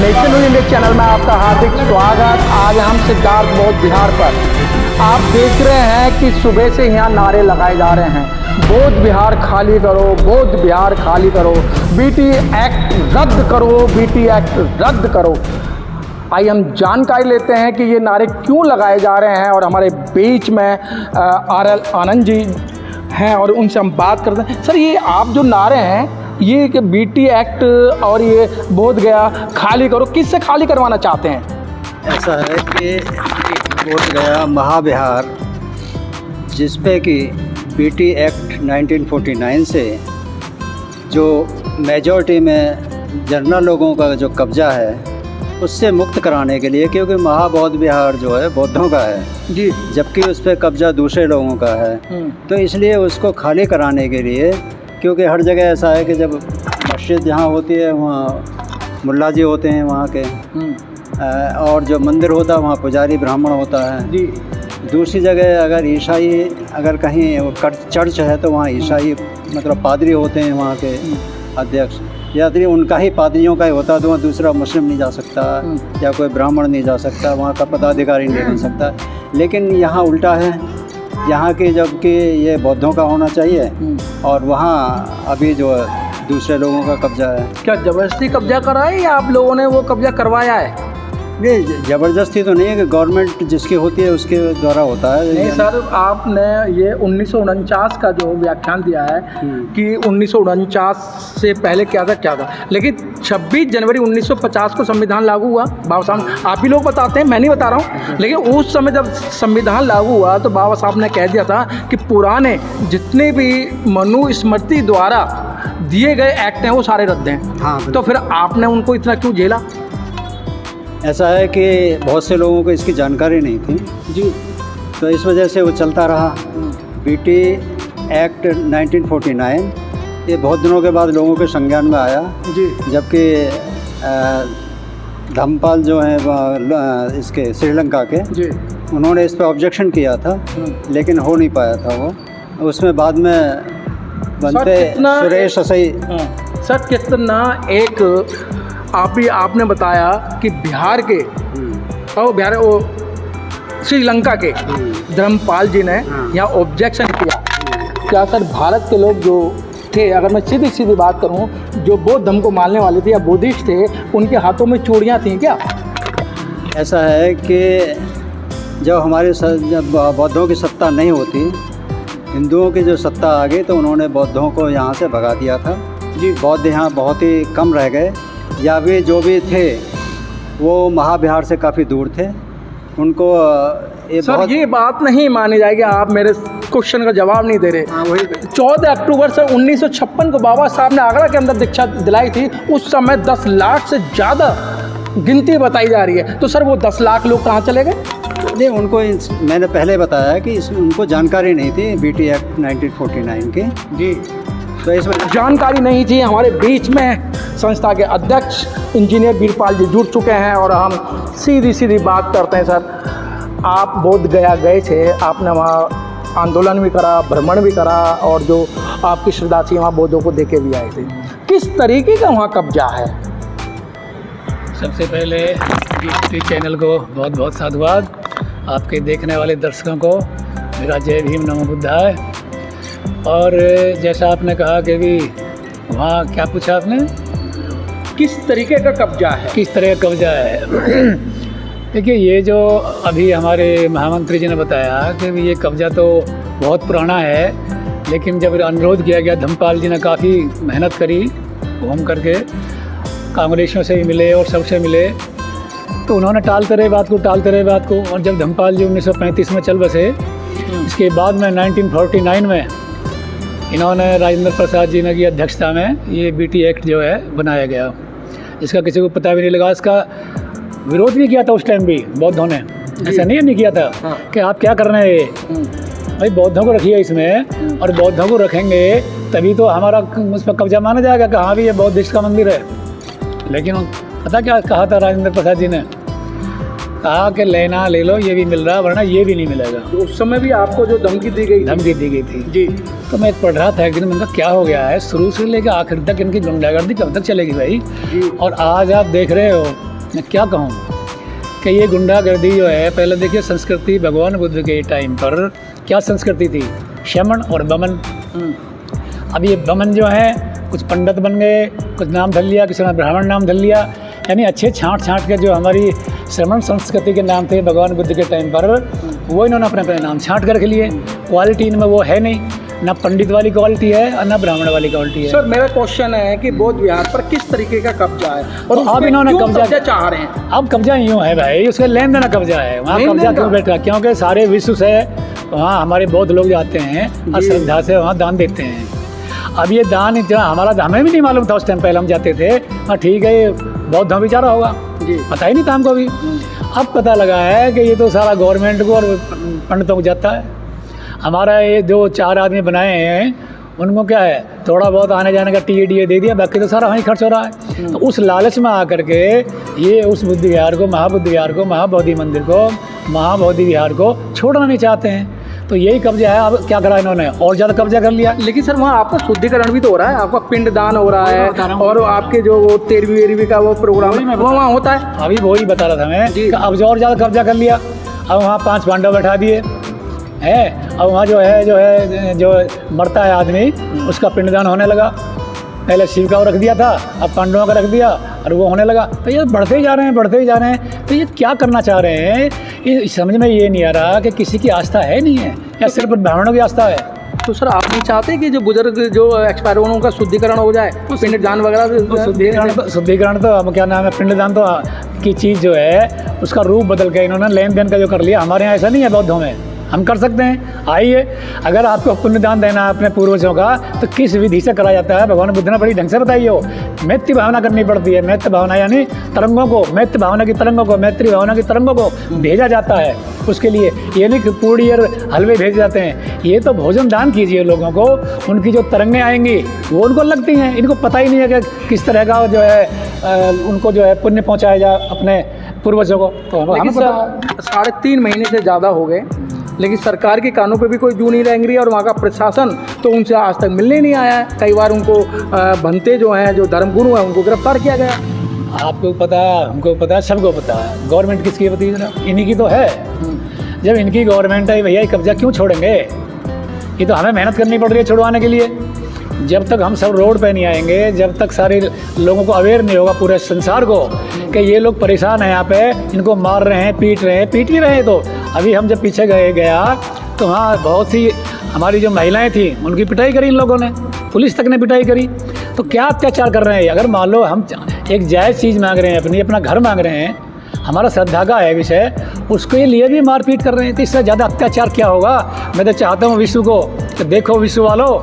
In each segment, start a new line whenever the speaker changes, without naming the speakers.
National India channel में आपका हार्दिक स्वागत। आज हम सिद्धार्थ बौद्ध विहार पर आप देख रहे हैं कि सुबह से यहाँ नारे लगाए जा रहे हैं, बौद्ध विहार खाली करो, बौद्ध विहार खाली करो, बीटी एक्ट रद्द करो, बीटी एक्ट रद्द करो। आइए हम जानकारी लेते हैं कि ये नारे क्यों लगाए जा रहे हैं और हमारे बीच में RL आनंद जी हैं और उनसे हम बात करते हैं। सर, ये आप जो नारे हैं ये कि बीटी एक्ट और ये बोध गया खाली करो, किससे खाली करवाना चाहते हैं?
ऐसा है कि बोध गया महाविहार जिस पे कि बीटी एक्ट 1949 से जो मेजॉरिटी में जनरल लोगों का जो कब्जा है उससे मुक्त कराने के लिए, क्योंकि महाबौद्ध विहार जो है बौद्धों का है
जी,
जबकि उस पर कब्जा दूसरे लोगों का है, तो इसलिए उसको खाली कराने के लिए, क्योंकि हर जगह ऐसा है कि जब मस्जिद जहाँ होती है वहाँ मुल्ला जी होते हैं वहाँ के, और जो मंदिर होता है वहाँ पुजारी ब्राह्मण होता है
जी।
दूसरी जगह अगर ईसाई, अगर कहीं चर्च है तो वहाँ ईसाई मतलब पादरी होते हैं वहाँ के अध्यक्ष, या फिर उनका ही पादरियों का ही होता है, तो वहाँ दूसरा मुस्लिम नहीं जा सकता या कोई ब्राह्मण नहीं जा सकता, वहाँ का पदाधिकारी नहीं बन सकता। लेकिन यहाँ उल्टा है, यहाँ के जबकि ये बौद्धों का होना चाहिए और वहाँ अभी जो दूसरे लोगों का कब्जा है।
क्या ज़बरदस्ती कब्जा करा है या आप लोगों ने वो कब्जा करवाया है?
नहीं, ज़बरदस्ती तो नहीं है कि गवर्नमेंट जिसकी होती है उसके द्वारा होता है।
नहीं सर, आपने ये 1949 का जो व्याख्यान दिया है कि 1949 से पहले क्या था, लेकिन 26 जनवरी 1950 को संविधान लागू हुआ। बाबा साहब, आप ही लोग बताते हैं, मैं नहीं बता रहा हूँ, लेकिन उस समय जब संविधान लागू हुआ तो बाबा साहब ने कह दिया था कि पुराने जितने भी मनुस्मृति द्वारा दिए गए एक्ट हैं वो सारे रद्द हैं।
हाँ,
तो फिर आपने उनको इतना क्यों झेला?
ऐसा है कि बहुत से लोगों को इसकी जानकारी नहीं थी
जी,
तो इस वजह से वो चलता रहा। बीटी एक्ट 1949 ये बहुत दिनों के बाद लोगों के संज्ञान में आया
जी,
जबकि धम्मपाल जो हैं इसके श्रीलंका के,
जी,
उन्होंने इस पर ऑब्जेक्शन किया था लेकिन हो नहीं पाया था वो। उसमें बाद में बनते सुरेश ससई।
सर, कितना एक आपने बताया कि बिहार के और श्रीलंका के धर्मपाल जी ने यहाँ ऑब्जेक्शन किया। क्या सर, भारत के लोग जो थे, अगर मैं सीधी बात करूँ, जो बौद्ध धर्म को मानने वाले थे या बुद्धिस्ट थे, उनके हाथों में चूड़ियाँ थीं क्या?
ऐसा है कि जब हमारे जब बौद्धों की सत्ता नहीं होती, हिंदुओं की जो सत्ता आ गई तो उन्होंने बौद्धों को यहाँ से भगा दिया था जी। बौद्ध यहाँ बहुत ही कम रह गए, या वे जो भी थे वो महाविहार से काफ़ी दूर थे। उनको
सर ये बात नहीं मानी जाएगी, आप मेरे क्वेश्चन का जवाब नहीं दे रहे।
हाँ, वही
14 अक्टूबर से 1956 को बाबा साहब ने आगरा के अंदर दीक्षा दिलाई थी। उस समय 10 लाख से ज़्यादा गिनती बताई जा रही है, तो सर वो 10 लाख लोग कहाँ चले गए?
नहीं, उनको मैंने पहले बताया कि उनको जानकारी नहीं थी बीटी एक्ट 1949 की
जी,
तो इसमें
जानकारी नहीं थी। हमारे बीच में संस्था के अध्यक्ष इंजीनियर वीरपाल जी जुड़ चुके हैं और हम सीधी बात करते हैं। सर, आप बोध गया गए थे, आपने वहाँ आंदोलन भी करा, भ्रमण भी करा और जो आपकी श्रद्धा थी वहाँ बौद्धों को देखे भी आए थे। किस तरीके का वहाँ कब्जा है?
सबसे पहले टी चैनल को बहुत बहुत साधुवाद, आपके देखने वाले दर्शकों को मेरा जय भीम नमो बुद्धाय। और जैसा आपने कहा कि भी वहाँ क्या पूछा आपने,
किस तरीके का कब्जा है?
किस तरह का कब्जा है? देखिए, ये जो अभी हमारे महामंत्री जी ने बताया कि भी ये कब्जा तो बहुत पुराना है, लेकिन जब अनुरोध किया गया, धम्मपाल जी ने काफ़ी मेहनत करी, घूम करके कांग्रेसियों से भी मिले और सबसे मिले, तो उन्होंने टालते रहे बात को। और जब धम्मपाल जी 1935 में चल बसे, इसके बाद में 1949 में इन्होंने राजेंद्र प्रसाद जी ने की अध्यक्षता में ये बीटी एक्ट जो है बनाया गया। इसका किसी को पता भी नहीं लगा, इसका विरोध भी किया था उस टाइम भी बौद्धों ने। ऐसा नहीं किया था कि आप क्या कर रहे हैं, भाई बौद्धों को रखिए इसमें, और बौद्धों को रखेंगे तभी तो हमारा उस पर कब्जा माना जाएगा कि हाँ भी ये बौद्धिस्ट का मंदिर है। लेकिन पता क्या कहा था राजेंद्र प्रसाद जी ने? कहा कि लेना ले लो, ये भी मिल रहा, वरना ये भी नहीं मिलेगा।
तो उस समय भी आपको जो धमकी दी गई
थी
जी,
तो मैं पढ़ रहा था एक दिन, मैंने कहा क्या हो गया है, शुरू से लेकर आखिर तक इनकी गुंडागर्दी कब तक चलेगी भाई? और आज आप देख रहे हो मैं क्या कहूँ कि ये गुंडागर्दी जो है, पहले देखिए संस्कृति भगवान बुद्ध के टाइम पर क्या संस्कृति थी, शमन और बमन। अब ये बमन जो है कुछ पंडित बन गए, कुछ नाम धर लिया, किसी ने ब्राह्मण नाम धर लिया, यानी अच्छे छांट के जो हमारी श्रमण संस्कृति के नाम थे भगवान बुद्ध के टाइम पर, वो इन्होंने अपने अपने नाम छांट कर रख लिए। क्वालिटी इनमें वो है नहीं, ना पंडित वाली क्वालिटी है और ना ब्राह्मण वाली क्वालिटी है।
सर मेरा क्वेश्चन है कि बौद्ध विहार पर किस तरीके का कब्जा है और
तो अब इन्होंने कब्जा
चाह रहे हैं?
अब कब्जा यूँ है भाई, उसका लेन देन कब्जा है। वहाँ कब्जा क्यों बैठा? क्योंकि सारे विश्व से वहाँ हमारे बौद्ध लोग जाते हैं और श्रद्धा से वहाँ दान देते हैं। अब ये दान इतना हमारा, हमें भी नहीं मालूम था उस टाइम, पहले हम जाते थे हाँ ठीक है ये बौद्ध धर्म बेचारा होगा जी, पता ही नहीं था हमको अभी। अब पता लगा है कि ये तो सारा गवर्नमेंट को और पंडितों को जाता है। हमारा ये जो 4 आदमी बनाए हैं उनको क्या है, थोड़ा बहुत आने जाने का टीए दे दिया, बाकी तो सारा वहीं खर्च हो रहा है। तो उस लालच में आकर के ये उस बुद्ध विहार को, महाबुद्ध विहार को, महाबोधि मंदिर को, महाबोधि विहार को छोड़ना नहीं चाहते हैं। तो यही कब्जा है। अब क्या करा इन्होंने, और ज़्यादा कब्जा कर लिया।
लेकिन सर वहाँ आपका शुद्धिकरण भी तो हो रहा है, आपका पिंड दान हो रहा है और आपके जो वो 13वीं का वो प्रोग्राम है वो वहाँ होता है।
अभी वही बता रहा था मैं कि अब जो और ज़्यादा कब्जा कर लिया। अब वहाँ 5 पांडव बैठा दिए है। अब वहाँ जो मरता है आदमी उसका पिंडदान होने लगा। पहले शिव का वो रख दिया था, अब पांडवों का रख दिया और वो होने लगा। तो ये बढ़ते ही जा रहे हैं। तो ये क्या करना चाह रहे हैं, ये समझ में ये नहीं आ रहा कि किसी की आस्था है नहीं है या सिर्फ ब्राह्मणों की आस्था है।
तो सर आप नहीं चाहते कि जो बुजुर्ग जो एक्सपायर हुए उनका शुद्धिकरण हो जाए, पिंडदान वगैरह?
शुद्धिकरण तो अब क्या नाम है, पिंडदान तो की चीज़ जो है उसका रूप बदल के इन्होंने लेन देन का जो कर लिया। हमारे यहाँ ऐसा नहीं है बौद्धों में, हम कर सकते हैं। आइए, अगर आपको पुण्यदान देना है अपने पूर्वजों का तो किस विधि से करा जाता है, भगवान बुद्ध ने बड़ी ढंग से बताई हो। मैत्री भावना करनी पड़ती है। मैत्री भावना यानी तरंगों को, मैत्री भावना की तरंगों को, मैत्री भावना की तरंगों को भेजा जाता है उसके लिए। ये नहीं कि पूड़ी और हलवे भेजे जाते हैं। ये तो भोजन दान कीजिए लोगों को, उनकी जो तरंगें आएंगी वो उनको लगती हैं। इनको पता ही नहीं है कि किस तरह का जो है उनको जो है पुण्य पहुँचाया जाए अपने पूर्वजों को। तो हमें पता
3.5 महीने से ज़्यादा हो गए, लेकिन सरकार के कानों पे भी कोई जू नहीं रेंग रही है और वहाँ का प्रशासन तो उनसे आज तक मिलने नहीं आया है। कई बार उनको भंते जो हैं, जो धर्मगुरु हैं, उनको गिरफ्तार किया गया।
आपको पता है, हमको पता है, सबको पता है। गवर्नमेंट किसकी है बताइए जरा? इन्हीं की तो है। जब इनकी गवर्नमेंट है भैया, ये कब्जा क्यों छोड़ेंगे? ये तो हमें मेहनत करनी पड़ रही है छुड़वाने के लिए। जब तक हम सब रोड पे नहीं आएंगे, जब तक सारे लोगों को अवेयर नहीं होगा, पूरे संसार को, कि ये लोग परेशान हैं यहाँ पे, इनको मार रहे हैं, पीट भी रहे हैं। तो अभी हम जब पीछे गया तो वहाँ बहुत सी हमारी जो महिलाएं थी उनकी पिटाई करी इन लोगों ने, पुलिस तक ने पिटाई करी। तो क्या अत्याचार कर रहे हैं? अगर मान लो हम एक जायज़ चीज़ मांग रहे हैं, अपना घर मांग रहे हैं, हमारा श्रद्धा का है विषय, उसके लिए भी मारपीट कर रहे हैं, तो इससे ज़्यादा अत्याचार क्या होगा? मैं तो चाहता हूँ विश्व को कि देखो विश्व वालों,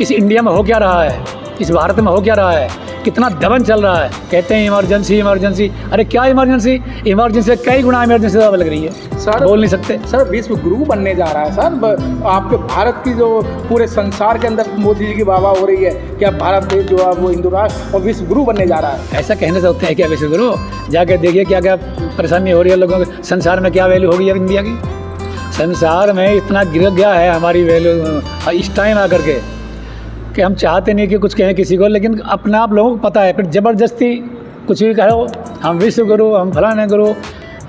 इस इंडिया में हो क्या रहा है, इस भारत में हो क्या रहा है, कितना दमन चल रहा है। कहते हैं इमरजेंसी, अरे क्या इमरजेंसी से कई गुना इमरजेंसी दवा लग रही है सर, बोल नहीं सकते।
सर विश्व गुरु बनने जा रहा है सर आपके भारत की, जो पूरे संसार के अंदर मोदी जी की वाह हो रही है कि अब भारत देश जो है वो हिंदू राष्ट्र और विश्व गुरु बनने जा रहा है।
ऐसा कहने से होते हैं क्या विश्व गुरु? जाके देखिए क्या क्या परेशानी हो रही है लोगों के। संसार में क्या वैल्यू होगी अब इंडिया की? संसार में इतना गिर गया है हमारी वैल्यू इस टाइम आकर के कि हम चाहते नहीं कि कुछ कहें किसी को, लेकिन अपना आप लोगों को पता है, फिर ज़बरदस्ती कुछ भी कहो, हम विश्व गुरु, हम फलाने गुरु।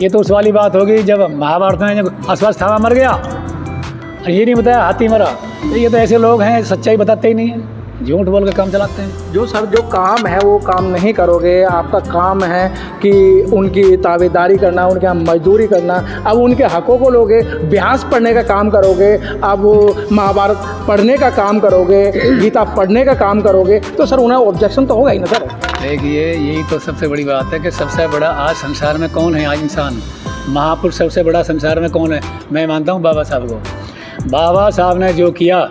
ये तो उस वाली बात होगी जब महाभारत में जब अश्वत्थामा मर गया और ये नहीं बताया हाथी मरा। तो ये तो ऐसे लोग हैं, सच्चाई बताते ही नहीं हैं, झूठ बोल के काम चलाते हैं।
जो सर जो काम है वो काम नहीं करोगे, आपका काम है कि उनकी ताबेदारी करना, उनके यहाँ मजदूरी करना। अब उनके हकों को लोगे, इतिहास पढ़ने का काम करोगे, अब महाभारत पढ़ने का काम करोगे, गीता पढ़ने का काम करोगे, तो सर उन्हें ऑब्जेक्शन तो होगा ही ना सर।
देखिए यही तो सबसे बड़ी बात है कि सबसे बड़ा आज संसार में कौन है? आज इंसान, महापुरुष सबसे बड़ा संसार में कौन है? मैं मानता हूँ बाबा साहब को। बाबा साहब ने जो किया,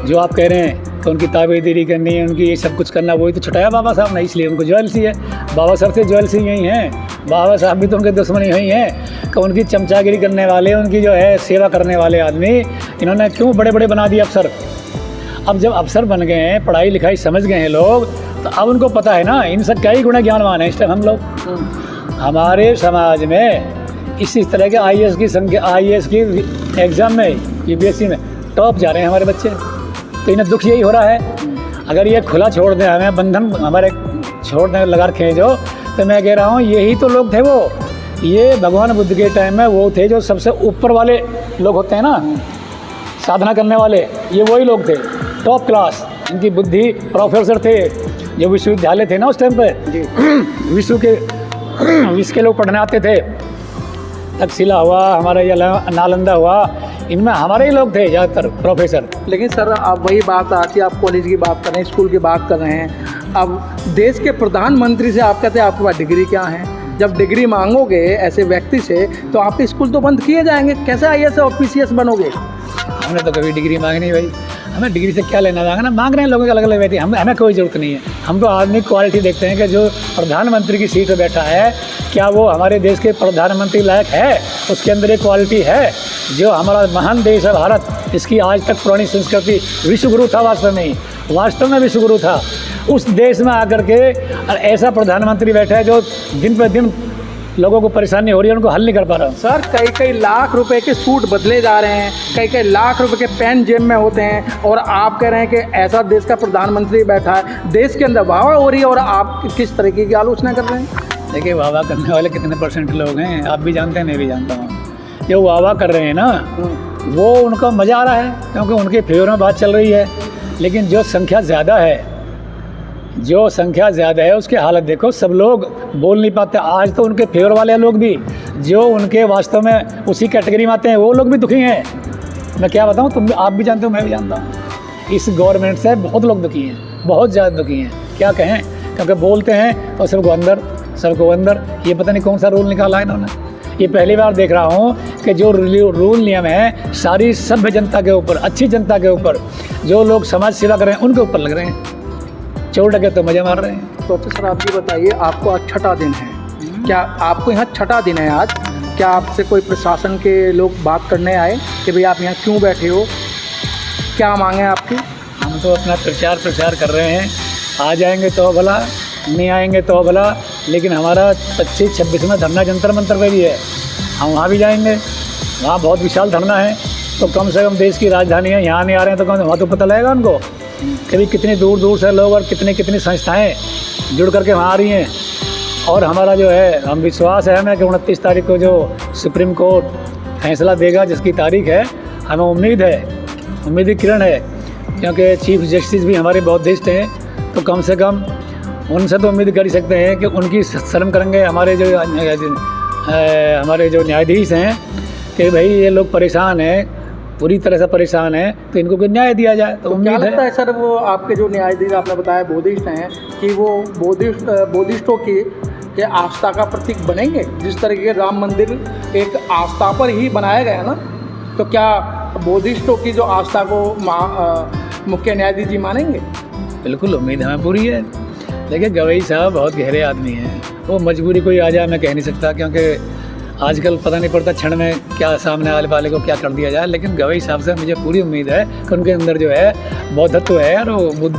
जो आप कह रहे हैं तो उनकी ताबेदारी करनी है, उनकी ये सब कुछ करना, वही तो छुटाया बाबा साहब ने, इसलिए उनको ज्वेलसी है। बाबा साहब से ज्वेलसी यही हैं। बाबा साहब भी तो उनके दुश्मन यही हैं कि उनकी चमचागिरी करने वाले, उनकी जो है सेवा करने वाले आदमी, इन्होंने क्यों बड़े बड़े बना दिए अफसर। अब जब अफसर बन गए हैं, पढ़ाई लिखाई समझ गए हैं लोग, तो अब उनको पता है ना, इनसे कई गुना ज्ञानवान है इस टाइम हम लोग। हमारे समाज में इसी तरह के IAS की एग्ज़ाम में, UPSC में टॉप जा रहे हैं हमारे बच्चे। तो इन्हें दुख यही हो रहा है। अगर ये खुला छोड़ दें, हमें बंधन हमारे छोड़ दें, लगा रखे हैं जो, तो मैं कह रहा हूँ यही तो लोग थे वो, ये भगवान बुद्ध के टाइम में वो थे जो सबसे ऊपर वाले लोग होते हैं ना, साधना करने वाले, ये वही लोग थे, टॉप क्लास। इनकी बुद्धि, प्रोफेसर थे जो विश्वविद्यालय थे ना उस टाइम पे, विश्व के लोग पढ़ने आते थे। तक्षशिला हुआ, हमारा ये नालंदा हुआ, इनमें हमारे ही लोग थे ज़्यादातर प्रोफेसर।
लेकिन सर अब वही बात आती है, आप कॉलेज की बात कर रहे हैं, स्कूल की बात कर रहे हैं। अब देश के प्रधानमंत्री से आप कहते हैं आपके पास डिग्री क्या है? जब डिग्री मांगोगे ऐसे व्यक्ति से तो आपके स्कूल तो बंद किए जाएंगे, कैसे IAS और PCS बनोगे?
हमने तो कभी डिग्री मांगी नहीं भाई, हमें डिग्री से क्या लेना मांगना, मांग रहे हैं लोगों के अलग अलग व्यक्ति, हमें कोई ज़रूरत नहीं है। हम तो आदमी क्वालिटी देखते हैं कि जो प्रधानमंत्री की सीट पर बैठा है क्या वो हमारे देश के प्रधानमंत्री लायक है, उसके अंदर एक क्वालिटी है। जो हमारा महान देश है भारत, इसकी आज तक पुरानी संस्कृति, विश्वगुरु था वास्तव में विश्वगुरु था। उस देश में आकर के ऐसा प्रधानमंत्री बैठा है जो दिन पर दिन लोगों को परेशानी हो रही है, उनको हल नहीं कर पा रहा।
सर कई लाख रुपए के सूट बदले जा रहे हैं, कई लाख रुपए के पेन जेब में होते हैं, और आप कह रहे हैं कि ऐसा देश का प्रधानमंत्री बैठा है, देश के अंदर वाह हो रही है, और आप किस तरीके की आलोचना कर रहे हैं?
देखिए वाह करने वाले कितने परसेंट लोग हैं, आप भी जानते हैं, मैं भी जानता हूँ। जो वाह कर रहे हैं ना, वो उनका मज़ा आ रहा है क्योंकि उनके फेवर में बात चल रही है। लेकिन जो संख्या ज़्यादा है उसकी हालत देखो, सब लोग बोल नहीं पाते। आज तो उनके फेवर वाले लोग भी, जो उनके वास्तव में उसी कैटेगरी में आते हैं, वो लोग भी दुखी हैं। मैं क्या बताऊं, तुम आप भी जानते हो, मैं भी जानता हूं। इस गवर्नमेंट से बहुत लोग दुखी हैं, बहुत ज़्यादा दुखी हैं। क्या कहें, क्योंकि बोलते हैं और सबको अंदर ये पता नहीं कौन सा रूल निकाला है इन्होंने। ये पहली बार देख रहा हूँ कि जो रूल नियम है सारी सभ्य जनता के ऊपर, अच्छी जनता के ऊपर, जो लोग समाज सेवा कर रहे हैं उनके ऊपर लग रहे हैं। चोर डकैत तो मजे मार रहे हैं।
तो सर आप ये बताइए, आपको आज छठा दिन है, क्या आपको यहाँ छठा दिन है आज, क्या आपसे कोई प्रशासन के लोग बात करने आए कि भाई आप यहाँ क्यों बैठे हो, क्या मांगे आपकी?
हम तो अपना प्रचार कर रहे हैं, आ जाएंगे तो भला, नहीं आएंगे तो भला, लेकिन हमारा 25-26 में धरना जंतर मंतर पे भी है, हम वहाँ भी जाएंगे। वहाँ बहुत विशाल धरना है, तो कम से कम देश की राजधानी है, यहाँ नहीं आ रहे हैं तो कम से वहाँ तो पता लगेगा उनको कभी कितनी दूर से लोग और कितनी संस्थाएं जुड़ करके वहाँ आ रही हैं। और हमारा जो है, हम विश्वास है हमें कि 29 तारीख को जो सुप्रीम कोर्ट फैसला देगा, जिसकी तारीख है, हमें उम्मीद की किरण है, क्योंकि चीफ जस्टिस भी हमारे बौद्धिस्ट हैं, तो कम से कम उनसे तो उम्मीद कर ही सकते हैं कि उनकी शर्म करेंगे हमारे जो न्यायाधीश हैं कि भाई ये लोग परेशान हैं, पूरी तरह से परेशान है, तो इनको कोई न्याय दिया जाए। तो
क्या लगता है सर, वो आपके जो न्यायाधीश आपने बताया बौद्धिस्ट हैं, कि वो बौद्धिस्टों की आस्था का प्रतीक बनेंगे? जिस तरीके के राम मंदिर एक आस्था पर ही बनाया गया है ना, तो क्या बौद्धिस्टों की जो आस्था को मुख्य न्यायाधीश जी मानेंगे?
बिल्कुल उम्मीद हमें पूरी है। देखिए गवई साहब बहुत गहरे आदमी हैं, वो मजबूरी कोई आ जाए मैं कह नहीं सकता, क्योंकि आजकल पता नहीं पड़ता क्षण में क्या सामने आने वाले को क्या कर दिया जाए। लेकिन गवई साहब से मुझे पूरी उम्मीद है कि उनके अंदर जो है बौद्धत्व है और वो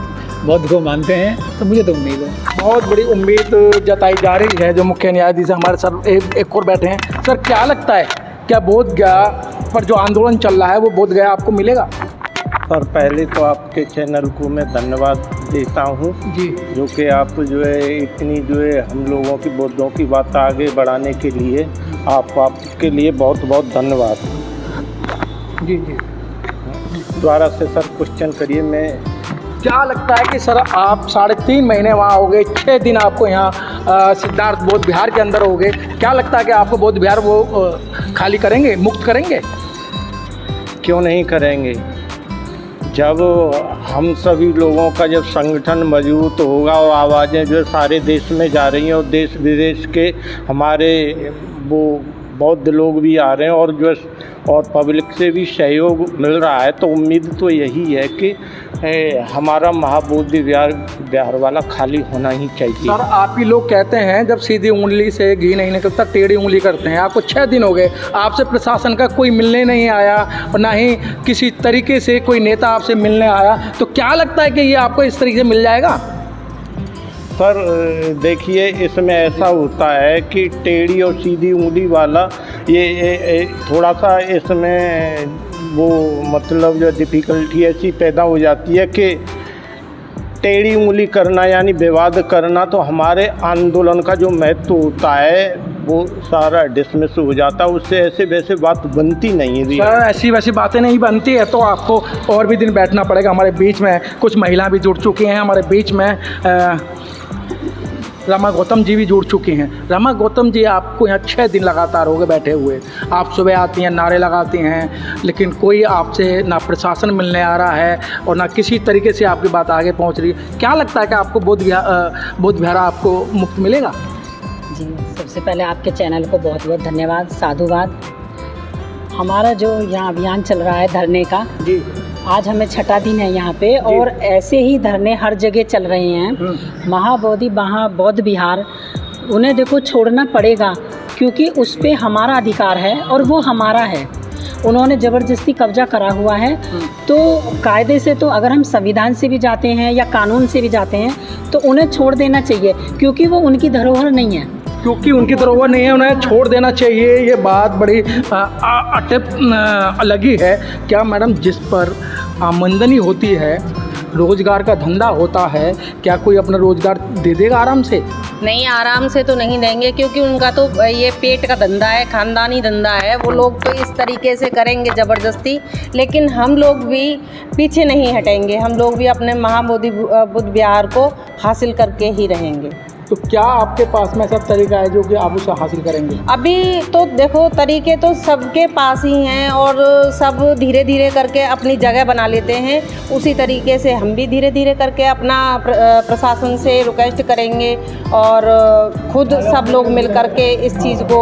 बौद्ध को मानते हैं, तो मुझे तो उम्मीद है।
बहुत बड़ी उम्मीद जताई जा रही है। जो मुख्य न्यायाधीश हमारे सर एक और बैठे हैं, सर क्या लगता है, क्या बोध गया पर जो आंदोलन चल रहा है वो बोध गया आपको मिलेगा?
सर पहले तो आपके चैनल को मैं धन्यवाद देता हूँ
जी,
जो कि आप जो है इतनी जो है हम लोगों की बौद्धों की बात आगे बढ़ाने के लिए आपके लिए बहुत बहुत धन्यवाद।
जी
दोबारा से सर क्वेश्चन करिए। मैं
क्या लगता है कि सर आप 3.5 महीने वहाँ हो गए, 6 दिन आपको यहाँ सिद्धार्थ बौद्ध विहार के अंदर हो गए, क्या लगता है कि आपको बौद्ध विहार वो खाली करेंगे, मुक्त करेंगे?
क्यों नहीं करेंगे? जब हम सभी लोगों का जब संगठन मजबूत होगा और आवाज़ें जो सारे देश में जा रही हैं और देश विदेश के हमारे वो बौद्ध लोग भी आ रहे हैं और जो और पब्लिक से भी सहयोग मिल रहा है, तो उम्मीद तो यही है कि हमारा महाबोधि विहार वाला खाली होना ही चाहिए।
सर आप ही लोग कहते हैं जब सीधी उंगली से घी नहीं निकलता टेढ़ी उंगली करते हैं। आपको 6 दिन हो गए, आपसे प्रशासन का कोई मिलने नहीं आया और ना ही किसी तरीके से कोई नेता आपसे मिलने आया, तो क्या लगता है कि ये आपको इस तरीके से मिल जाएगा?
सर देखिए, इसमें ऐसा होता है कि टेढ़ी और सीधी उंगली वाला ये थोड़ा सा इसमें वो मतलब जो डिफ़िकल्टी ऐसी पैदा हो जाती है कि टेढ़ी उंगली करना यानी विवाद करना, तो हमारे आंदोलन का जो महत्व होता है वो सारा डिसमिस हो जाता है। उससे ऐसे वैसे बात बनती नहीं है।
सर ऐसी वैसी बातें नहीं बनती है तो आपको और भी दिन बैठना पड़ेगा। हमारे बीच में कुछ महिला भी जुड़ चुकी हैं, हमारे बीच में रमा गौतम जी भी जुड़ चुकी हैं। रमा गौतम जी, आपको यहाँ 6 दिन लगातार हो गए बैठे हुए। आप सुबह आती हैं, नारे लगाती हैं, लेकिन कोई आपसे ना प्रशासन मिलने आ रहा है और ना किसी तरीके से आपकी बात आगे पहुँच रही है। क्या लगता है कि आपको बोध विहार आपको मुक्त मिलेगा?
जी, सबसे पहले आपके चैनल को बहुत बहुत धन्यवाद, साधुवाद। हमारा जो यहाँ अभियान चल रहा है धरने का,
जी,
आज हमें 6ठा दिन है यहाँ पे, और ऐसे ही धरने हर जगह चल रहे हैं। महाबोधि बौद्ध विहार, उन्हें देखो छोड़ना पड़ेगा, क्योंकि उस पे हमारा अधिकार है और वो हमारा है। उन्होंने ज़बरदस्ती कब्जा करा हुआ है, तो कायदे से तो अगर हम संविधान से भी जाते हैं या कानून से भी जाते हैं तो उन्हें छोड़ देना चाहिए, क्योंकि वो उनकी धरोहर नहीं है।
क्योंकि उनकी धरोहर नहीं है, उन्हें छोड़ देना चाहिए। ये बात बड़ी अटप अलग ही है। क्या मैडम, जिस पर आमदनी होती है, रोज़गार का धंधा होता है, क्या कोई अपना रोज़गार दे देगा आराम से?
नहीं, आराम से तो नहीं देंगे, क्योंकि उनका तो ये पेट का धंधा है, खानदानी धंधा है। वो लोग तो इस तरीके से करेंगे ज़बरदस्ती, लेकिन हम लोग भी पीछे नहीं हटेंगे। हम लोग भी अपने महाबोधि बुद्ध विहार को हासिल करके ही रहेंगे।
तो क्या आपके पास में ऐसा तरीका है जो कि आप उसे हासिल करेंगे?
अभी तो देखो, तरीके तो सबके पास ही हैं और सब धीरे धीरे करके अपनी जगह बना लेते हैं। उसी तरीके से हम भी धीरे धीरे करके अपना प्रशासन से रिक्वेस्ट करेंगे और खुद सब लोग मिल करके इस चीज़ को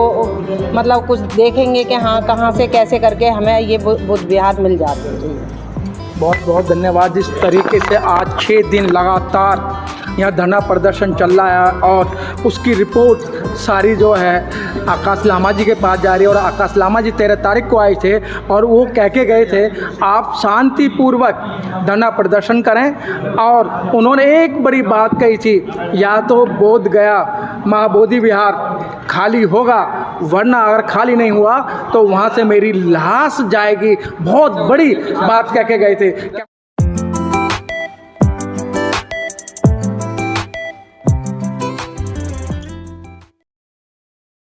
मतलब कुछ देखेंगे कि हाँ, कहाँ से कैसे करके हमें ये बुद्ध विहार मिल जाते हैं।
बहुत बहुत धन्यवाद। जिस तरीके से आज 6 दिन लगातार यहाँ धरना प्रदर्शन चल रहा है और उसकी रिपोर्ट सारी जो है आकाश लामा जी के पास जा रही है, और आकाश लामा जी 13 तारीख को आए थे और वो कह के गए थे आप शांतिपूर्वक धरना प्रदर्शन करें। और उन्होंने एक बड़ी बात कही थी, या तो बोध गया महाबोधि विहार खाली होगा, वरना अगर खाली नहीं हुआ तो वहाँ से मेरी लाश जाएगी। बहुत बड़ी बात कह के गए थे।